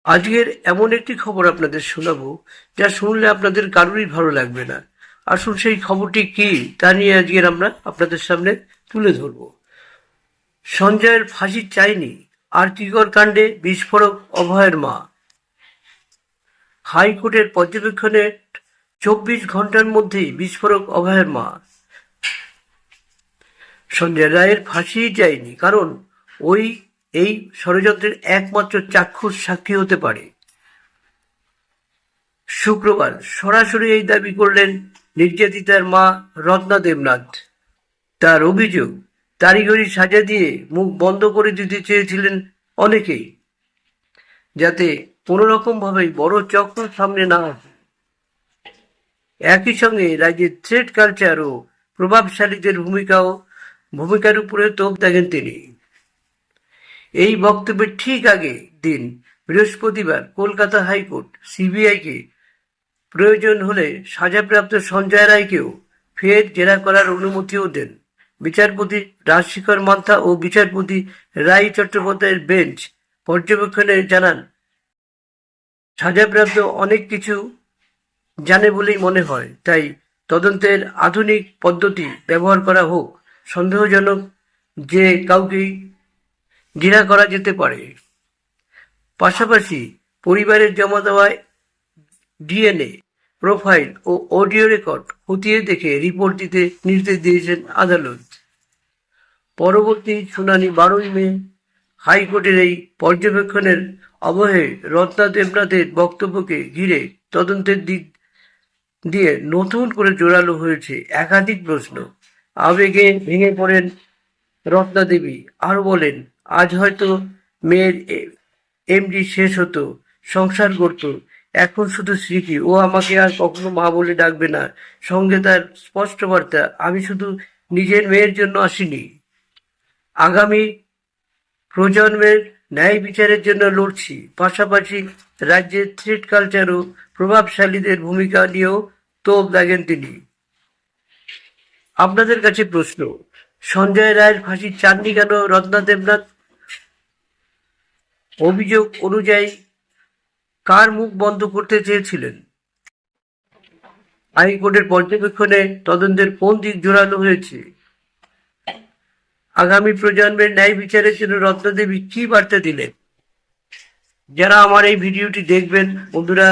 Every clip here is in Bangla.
আজকের এমন একটি খবর আপনাদের শোনাবো যা শুনলে আপনাদের কারোরই ভালো লাগবে না। আসুন সেই খবরটি কি তা নিয়ে আজকের আমরা আপনাদের সামনে তুলে ধরব। সঞ্জয়ের ফাঁসি চাইনি, আরজিকর কাণ্ডে বিস্ফোরক অভয়ের মা। হাইকোর্টের পর্যবেক্ষণে 24 ঘন্টার মধ্যেই বিস্ফোরক অভয়ের মা। সঞ্জয় রায়ের ফাঁসি চাইনি, কারণ এই ষড়যন্ত্রের একমাত্র চাক্ষুষ সাক্ষী হতে পারে। শুক্রবার সরাসরি এই দাবি করলেন নির্যাতিতার মা রত্না দেবনাথ। তার অভিযোগ, তাড়িঘড়ি সাজা দিয়ে মুখ বন্ধ করে দিতে চেয়েছিলেন অনেকেই, যাতে কোনোরকমভাবেই বড় চক্র সামনে না আসে। একই সঙ্গে রাজ্যের থ্রেড কালচার ও প্রভাবশালীদের ভূমিকার উপরে তোপ দাগেন তিনি। এই বক্তব্যের ঠিক আগে দিন বৃহস্পতিবার কলকাতা হাইকোর্ট সিবিআইকে প্রয়োজন হলে সাজাপ্রাপ্ত সঞ্জয় রায়কেও ফের জেরা করার অনুমতিও দেন। বিচারপতি রাজশেখর মান্থা ও বিচারপতি রায় চট্টোপাধ্যায়ের বেঞ্চ পর্যবেক্ষণে জানান, সাজাপ্রাপ্ত অনেক কিছু জানে বলেই মনে হয়, তাই তদন্তের আধুনিক পদ্ধতি ব্যবহার করা হোক। সন্দেহজনক যে কাউকেই জেরা করা যেতে পারে। পাশাপাশি পরিবারের জমা দেওয়া ডিএনএ, প্রোফাইল ও অডিও রেকর্ড খতিয়ে দেখে রিপোর্ট দিতে নির্দেশ দিয়েছেন আদালত। পরবর্তী শুনানি 12ই মে। হাইকোর্টের এই পর্যবেক্ষণের আবহে রত্না দেবনাথের বক্তব্যকে ঘিরে তদন্তের দিক দিয়ে নতুন করে জোরালো হয়েছে একাধিক প্রশ্ন। আবেগে ভেঙে পড়েন রত্না দেবী, আরও বলেন, আজ হয়তো মেয়ের এমডি শেষ হতো, সংসার করতো, এখন শুধু স্মৃতি। ও আমাকে আর কখনো মা বলে ডাকবে না। সঙ্গে তার স্পষ্ট বার্তা, আমি শুধু নিজের মেয়ের জন্য আসিনি, আগামী প্রজন্মের ন্যায় বিচারের জন্য লড়ছি। পাশাপাশি রাজ্যের থ্রেড কালচার ও প্রভাবশালীদের ভূমিকা নিয়েও তোপ দাগেন তিনি। আপনাদের কাছে প্রশ্ন, সঞ্জয় রায়ের ফাঁসি চাননি কেন রত্না দেবনাথ? অভিযোগ অনুযায়ী কার মুখ বন্ধ করতে চেয়েছিলেন? হাইকোর্টের পর্যবেক্ষণে তদন্তের কোন দিক জোরালো হয়েছে? আগামী প্রজন্মের ন্যায় বিচারের জন্য রত্না দেবী কি বার্তা দিলেন? যারা আমার এই ভিডিওটি দেখবেন বন্ধুরা,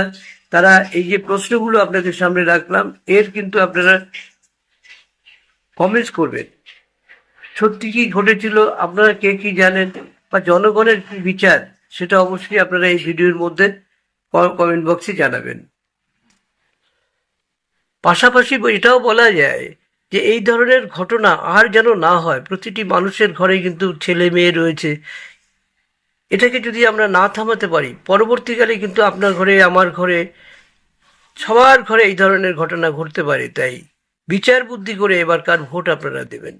তারা এই যে প্রশ্নগুলো আপনাদের সামনে রাখলাম, এর কিন্তু আপনারা কমেন্টস করবেন। সত্যি কি ঘটেছিল, আপনারা কে কি জানেন, বা জনগণের কি বিচার, সেটা অবশ্যই আপনারা এই ভিডিওর মধ্যে কমেন্ট বক্সে জানাবেন। পাশাপাশি এটাও বলা যায় যে এই ধরনের ঘটনা আর যেন না হয়। প্রতিটি মানুষের ঘরে কিন্তু ছেলে মেয়ে রয়েছে। এটাকে যদি আমরা না থামাতে পারি, পরবর্তীকালে কিন্তু আপনার ঘরে, আমার ঘরে, সবার ঘরে এই ধরনের ঘটনা ঘটতে পারে। তাই বিচার বুদ্ধি করে এবারকার ভোট আপনারা দেবেন।